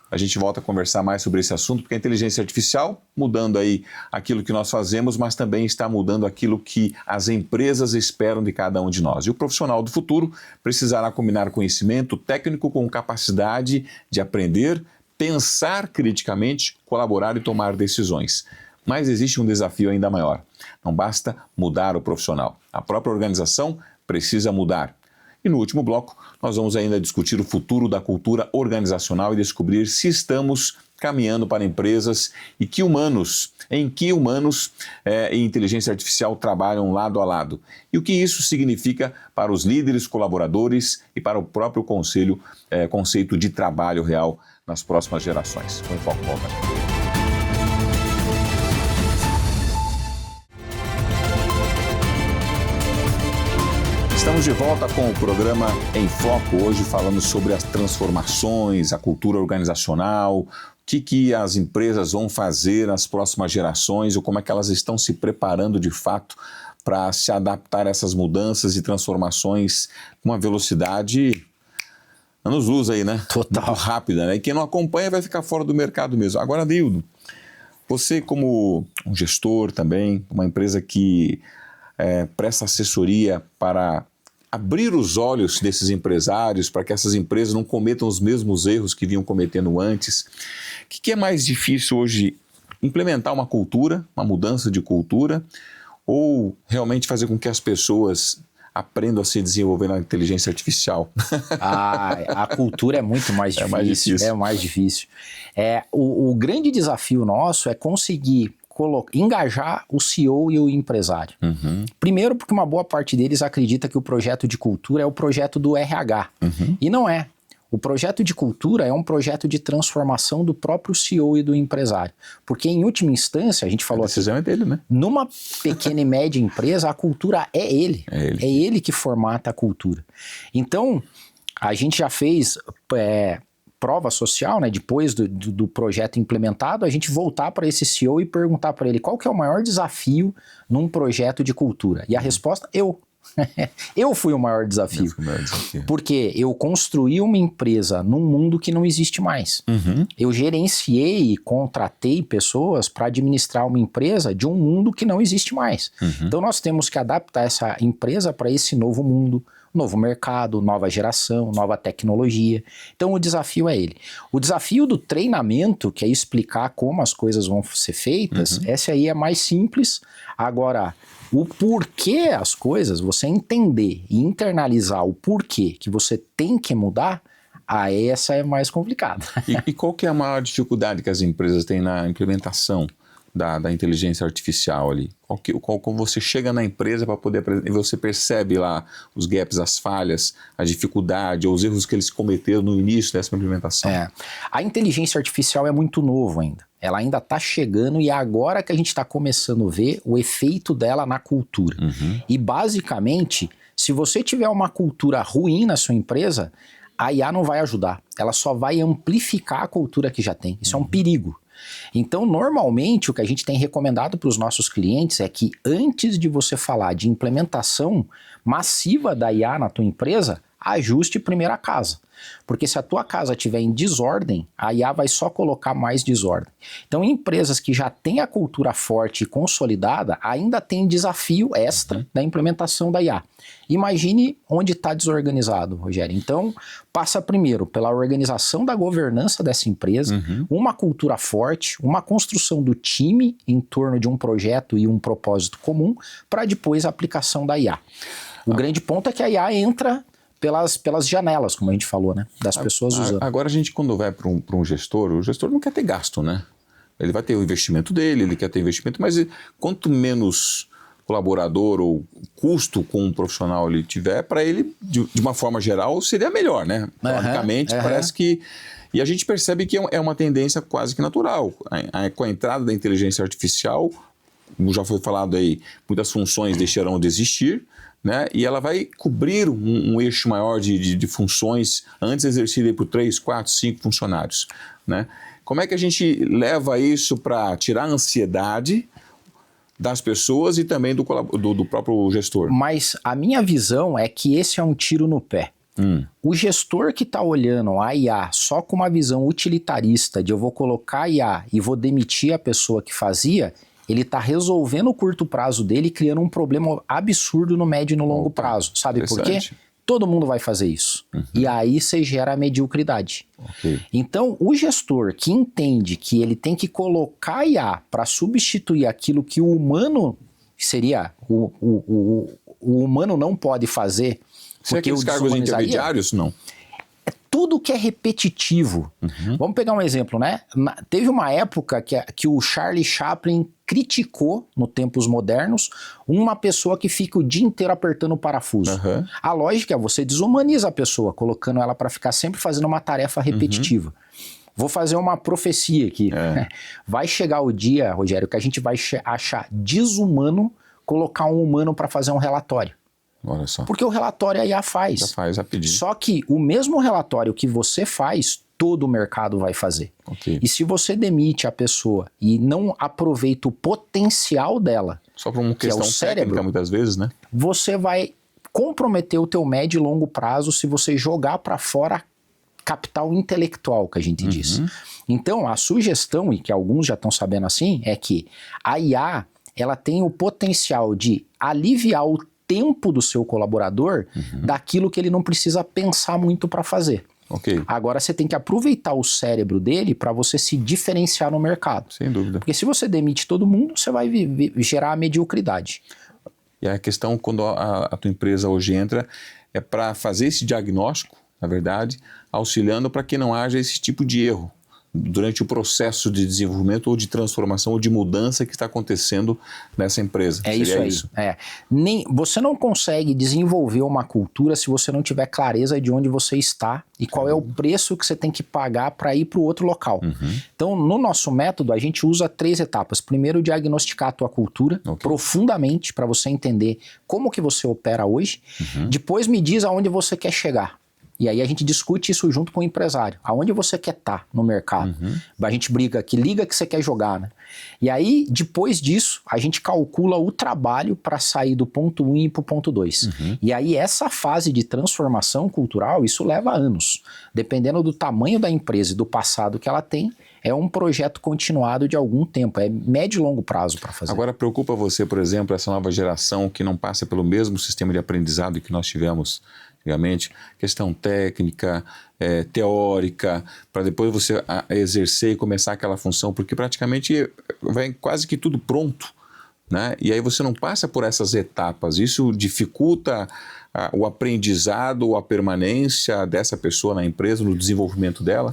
a gente volta a conversar mais sobre esse assunto, porque a inteligência artificial mudando aí aquilo que nós fazemos, mas também está mudando aquilo que as empresas esperam de cada um de nós. E o profissional do futuro precisará combinar conhecimento técnico com capacidade de aprender, pensar criticamente, colaborar e tomar decisões. Mas existe um desafio ainda maior. Não basta mudar o profissional. A própria organização precisa mudar. E no último bloco, nós vamos ainda discutir o futuro da cultura organizacional e descobrir se estamos caminhando para empresas em que humanos e inteligência artificial trabalham lado a lado. E o que isso significa para os líderes, colaboradores e para o próprio conceito de trabalho real nas próximas gerações. O Enfoque volta. Estamos de volta com o programa Em Foco. Hoje falando sobre as transformações, a cultura organizacional, o que as empresas vão fazer nas próximas gerações ou como é que elas estão se preparando de fato para se adaptar a essas mudanças e transformações com uma velocidade anos-luz aí, né? Total. Muito rápida, né? E quem não acompanha vai ficar fora do mercado mesmo. Agora, Adildo, você como um gestor também, uma empresa que presta assessoria para abrir os olhos desses empresários para que essas empresas não cometam os mesmos erros que vinham cometendo antes. O que é mais difícil hoje? Implementar uma cultura, uma mudança de cultura, ou realmente fazer com que as pessoas aprendam a se desenvolver na inteligência artificial? A cultura é muito mais difícil. É mais difícil. O grande desafio nosso é conseguir engajar o CEO e o empresário. Uhum. Primeiro porque uma boa parte deles acredita que o projeto de cultura é o projeto do RH. Uhum. E não é. O projeto de cultura é um projeto de transformação do próprio CEO e do empresário. Porque, em última instância, a gente falou a decisão aqui, é dele, né? Numa pequena e média empresa, a cultura é ele. É ele que formata a cultura. Então, a gente já fez prova social, né? Depois do projeto implementado, a gente voltar para esse CEO e perguntar para ele qual que é o maior desafio num projeto de cultura. E a resposta, eu fui o maior desafio. Porque eu construí uma empresa num mundo que não existe mais. Uhum. Eu gerenciei e contratei pessoas para administrar uma empresa de um mundo que não existe mais. Uhum. Então nós temos que adaptar essa empresa para esse novo mundo, novo mercado, nova geração, nova tecnologia. Então o desafio é ele. O desafio do treinamento, que é explicar como as coisas vão ser feitas, esse aí é mais simples. Agora, o porquê as coisas, você entender e internalizar o porquê que você tem que mudar, aí essa é mais complicada. E qual que é a maior dificuldade que as empresas têm na implementação da inteligência artificial ali? Como você chega na empresa para poder e você percebe lá os gaps, as falhas, a dificuldade ou os erros que eles cometeram no início dessa implementação? A inteligência artificial é muito novo ainda. Ela ainda está chegando e é agora que a gente está começando a ver o efeito dela na cultura. Uhum. E basicamente, se você tiver uma cultura ruim na sua empresa, a IA não vai ajudar. Ela só vai amplificar a cultura que já tem. Isso é um perigo. Então, normalmente, o que a gente tem recomendado para os nossos clientes é que antes de você falar de implementação massiva da IA na tua empresa, ajuste primeiro a casa. Porque se a tua casa estiver em desordem, a IA vai só colocar mais desordem. Então, em empresas que já têm a cultura forte e consolidada, ainda tem desafio extra da implementação da IA. Imagine onde está desorganizado, Rogério. Então, passa primeiro pela organização da governança dessa empresa, uma cultura forte, uma construção do time em torno de um projeto e um propósito comum, para depois a aplicação da IA. O grande ponto é que a IA entra pelas janelas, como a gente falou, né? Das pessoas usando. Agora a gente, quando vai para um gestor, o gestor não quer ter gasto, né? Ele vai ter o investimento dele, ele quer ter investimento, mas quanto menos colaborador ou custo com um profissional ele tiver, para ele, de uma forma geral, seria melhor, né? Teoricamente, parece que... E a gente percebe que é uma tendência quase que natural. Com a entrada da inteligência artificial, como já foi falado aí, muitas funções deixarão de existir, né? E ela vai cobrir um eixo maior de funções antes exercidas por 3, 4, 5 funcionários, né? Como é que a gente leva isso para tirar a ansiedade das pessoas e também do próprio gestor? Mas a minha visão é que esse é um tiro no pé. O gestor que está olhando a IA só com uma visão utilitarista de eu vou colocar a IA e vou demitir a pessoa que fazia, ele está resolvendo o curto prazo dele e criando um problema absurdo no médio e no longo prazo. Sabe por quê? Todo mundo vai fazer isso. E aí você gera a mediocridade. Então, o gestor que entende que ele tem que colocar a IA para substituir aquilo que o humano seria, o humano não pode fazer. Porque os cargos intermediários, não? É tudo que é repetitivo. Vamos pegar um exemplo, né? Teve uma época que o Charlie Chaplin criticou, no tempos modernos, uma pessoa que fica o dia inteiro apertando o parafuso. A lógica é você desumaniza a pessoa, colocando ela para ficar sempre fazendo uma tarefa repetitiva. Vou fazer uma profecia aqui. Vai chegar o dia, Rogério, que a gente vai achar desumano colocar um humano para fazer um relatório. Olha só. Porque o relatório a IA faz. Já faz rapidinho. Só que o mesmo relatório que você faz, todo o mercado vai fazer. E se você demite a pessoa e não aproveita o potencial dela, só por uma questão técnica, muitas vezes, né? Você vai comprometer o teu médio e longo prazo se você jogar para fora capital intelectual, que a gente diz. Então, a sugestão, e que alguns já estão sabendo assim, é que a IA ela tem o potencial de aliviar o tempo do seu colaborador daquilo que ele não precisa pensar muito para fazer. Agora você tem que aproveitar o cérebro dele para você se diferenciar no mercado. Sem dúvida. Porque se você demite todo mundo, você vai gerar a mediocridade. E a questão, quando a tua empresa hoje entra, é para fazer esse diagnóstico, na verdade, auxiliando para que não haja esse tipo de erro durante o processo de desenvolvimento ou de transformação ou de mudança que está acontecendo nessa empresa. É isso aí. Você não consegue desenvolver uma cultura se você não tiver clareza de onde você está e qual é o preço que você tem que pagar para ir para o outro local. Então, no nosso método, a gente usa 3 etapas. Primeiro, diagnosticar a tua cultura profundamente para você entender como que você opera hoje. Depois, me diz aonde você quer chegar. E aí a gente discute isso junto com o empresário. Aonde você quer estar no mercado? A gente briga, que liga que você quer jogar, né? E aí, depois disso, a gente calcula o trabalho para sair do ponto 1 e ir para o ponto 2. E aí, essa fase de transformação cultural, isso leva anos. Dependendo do tamanho da empresa e do passado que ela tem, é um projeto continuado de algum tempo. É médio e longo prazo para fazer. Agora, preocupa você, por exemplo, essa nova geração que não passa pelo mesmo sistema de aprendizado que nós tivemos antigamente, questão técnica, teórica, para depois você exercer e começar aquela função, porque praticamente vai quase que tudo pronto, né? E aí você não passa por essas etapas, isso dificulta o aprendizado, a permanência dessa pessoa na empresa, no desenvolvimento dela?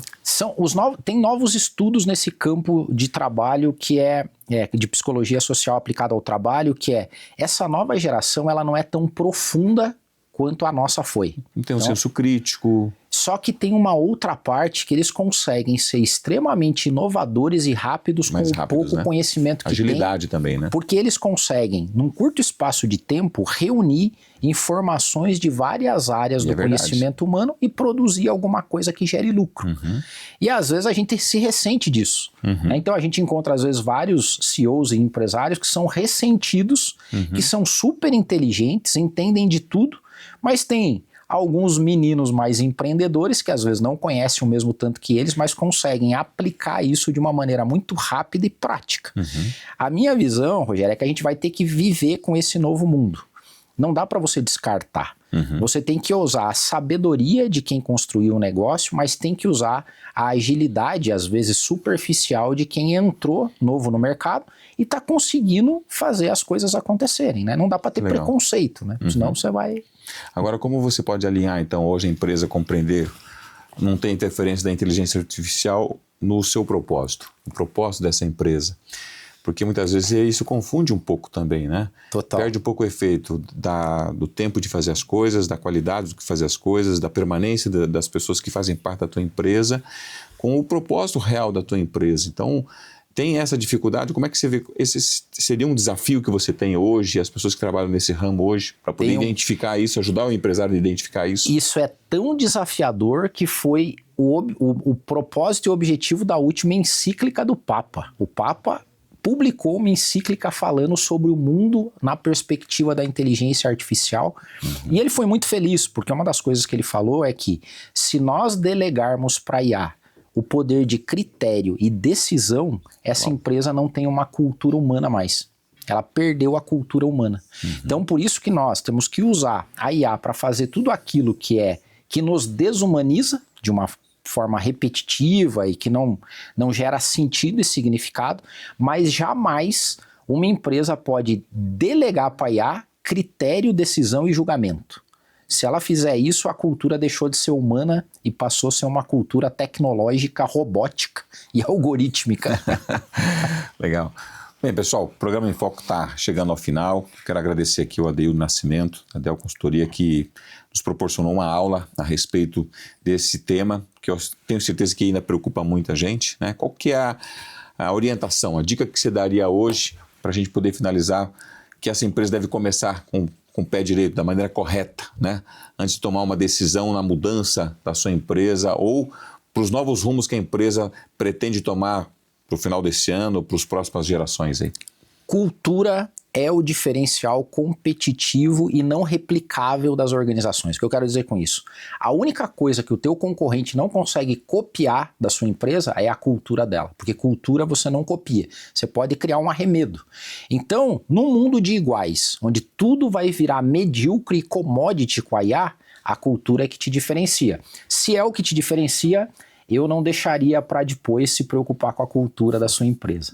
Tem novos estudos nesse campo de trabalho que é de psicologia social aplicada ao trabalho, que é essa nova geração, ela não é tão profunda quanto a nossa foi. Não tem um senso crítico. Só que tem uma outra parte que eles conseguem ser extremamente inovadores e rápidos com o pouco conhecimento que tem. Agilidade também, né? Porque eles conseguem, num curto espaço de tempo, reunir informações de várias áreas do conhecimento humano e produzir alguma coisa que gere lucro. E às vezes a gente se ressente disso. Então a gente encontra às vezes vários CEOs e empresários que são ressentidos, que são super inteligentes, entendem de tudo, mas tem alguns meninos mais empreendedores que às vezes não conhecem o mesmo tanto que eles, mas conseguem aplicar isso de uma maneira muito rápida e prática. A minha visão, Rogério, é que a gente vai ter que viver com esse novo mundo. Não dá para você descartar. Você tem que usar a sabedoria de quem construiu o negócio, mas tem que usar a agilidade, às vezes superficial, de quem entrou novo no mercado e está conseguindo fazer as coisas acontecerem, né? Não dá para ter preconceito, né? Senão você vai... Agora, como você pode alinhar, então, hoje a empresa compreender, não tem interferência da inteligência artificial no seu propósito, no propósito dessa empresa? Porque muitas vezes isso confunde um pouco também, né? Total. Perde um pouco o efeito do tempo de fazer as coisas, da qualidade do que fazer as coisas, da permanência das pessoas que fazem parte da tua empresa, com o propósito real da tua empresa. Então, tem essa dificuldade? Como é que você vê? Esse seria um desafio que você tem hoje, as pessoas que trabalham nesse ramo hoje, para poder identificar isso, ajudar o empresário a identificar isso? Isso é tão desafiador que foi o propósito e o objetivo da última encíclica do Papa. O Papa publicou uma encíclica falando sobre o mundo na perspectiva da inteligência artificial. E ele foi muito feliz, porque uma das coisas que ele falou é que se nós delegarmos para a IA o poder de critério e decisão, essa empresa não tem uma cultura humana mais. Ela perdeu a cultura humana. Então, por isso que nós temos que usar a IA para fazer tudo aquilo que nos desumaniza de uma forma repetitiva e que não gera sentido e significado, mas jamais uma empresa pode delegar para a IA critério, decisão e julgamento. Se ela fizer isso, a cultura deixou de ser humana e passou a ser uma cultura tecnológica, robótica e algorítmica. Legal. Bem, pessoal, o programa Em Foco está chegando ao final. Quero agradecer aqui ao Adeildo Nascimento, da Dell Consultoria, que nos proporcionou uma aula a respeito desse tema, que eu tenho certeza que ainda preocupa muita gente, né? Qual que é a orientação, a dica que você daria hoje para a gente poder finalizar, que essa empresa deve começar com o pé direito, da maneira correta, né? Antes de tomar uma decisão na mudança da sua empresa ou para os novos rumos que a empresa pretende tomar para o final desse ano, para as próximas gerações aí? Cultura é o diferencial competitivo e não replicável das organizações. O que eu quero dizer com isso? A única coisa que o teu concorrente não consegue copiar da sua empresa é a cultura dela, porque cultura você não copia, você pode criar um arremedo. Então, num mundo de iguais, onde tudo vai virar medíocre e commodity com a IA, a cultura é que te diferencia. Se é o que te diferencia, eu não deixaria para depois se preocupar com a cultura da sua empresa.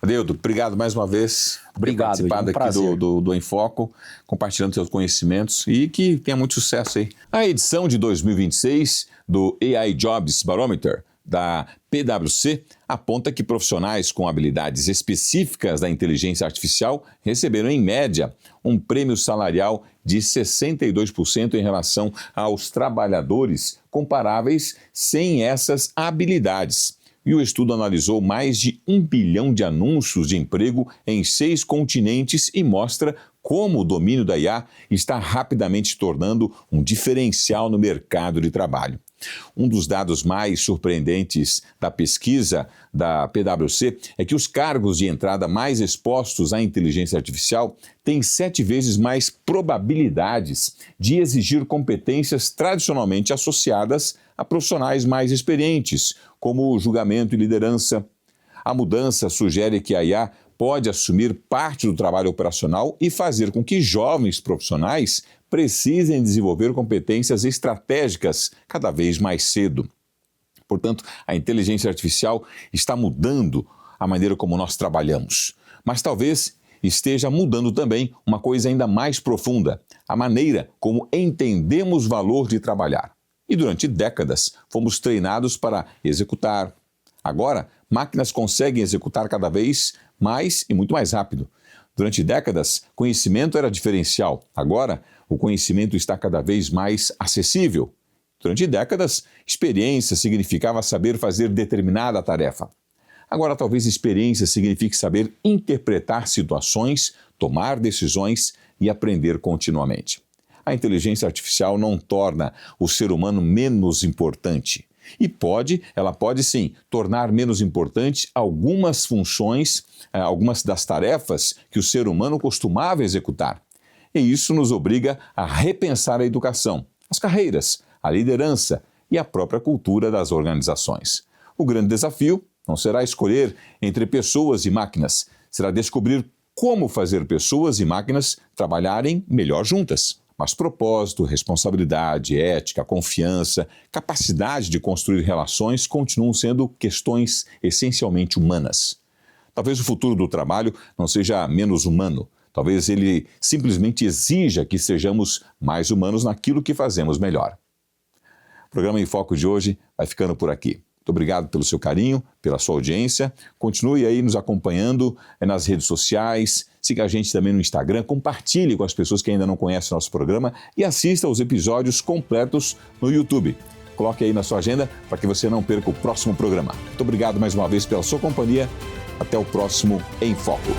Adeildo, obrigado mais uma vez por participar aqui do Em Foco, compartilhando seus conhecimentos e que tenha muito sucesso aí. A edição de 2026 do AI Jobs Barometer da PwC aponta que profissionais com habilidades específicas da inteligência artificial receberam, em média, um prêmio salarial de 62% em relação aos trabalhadores comparáveis sem essas habilidades. E o estudo analisou mais de 1 bilhão de anúncios de emprego em 6 continentes e mostra como o domínio da IA está rapidamente se tornando um diferencial no mercado de trabalho. Um dos dados mais surpreendentes da pesquisa da PwC é que os cargos de entrada mais expostos à inteligência artificial têm 7 vezes mais probabilidades de exigir competências tradicionalmente associadas a profissionais mais experientes, como julgamento e liderança. A mudança sugere que a IA pode assumir parte do trabalho operacional e fazer com que jovens profissionais precisem desenvolver competências estratégicas cada vez mais cedo. Portanto, a inteligência artificial está mudando a maneira como nós trabalhamos. Mas talvez esteja mudando também uma coisa ainda mais profunda, a maneira como entendemos o valor de trabalhar. E durante décadas fomos treinados para executar. Agora, máquinas conseguem executar cada vez mais e muito mais rápido. Durante décadas, conhecimento era diferencial. Agora, o conhecimento está cada vez mais acessível. Durante décadas, experiência significava saber fazer determinada tarefa. Agora, talvez experiência signifique saber interpretar situações, tomar decisões e aprender continuamente. A inteligência artificial não torna o ser humano menos importante. E ela pode sim tornar menos importante algumas funções, algumas das tarefas que o ser humano costumava executar. E isso nos obriga a repensar a educação, as carreiras, a liderança e a própria cultura das organizações. O grande desafio não será escolher entre pessoas e máquinas, será descobrir como fazer pessoas e máquinas trabalharem melhor juntas. Mas propósito, responsabilidade, ética, confiança, capacidade de construir relações continuam sendo questões essencialmente humanas. Talvez o futuro do trabalho não seja menos humano. Talvez ele simplesmente exija que sejamos mais humanos naquilo que fazemos melhor. O programa Em Foco de hoje vai ficando por aqui. Muito obrigado pelo seu carinho, pela sua audiência. Continue aí nos acompanhando nas redes sociais. Siga a gente também no Instagram. Compartilhe com as pessoas que ainda não conhecem o nosso programa e assista aos episódios completos no YouTube. Coloque aí na sua agenda para que você não perca o próximo programa. Muito obrigado mais uma vez pela sua companhia. Até o próximo Em Foco.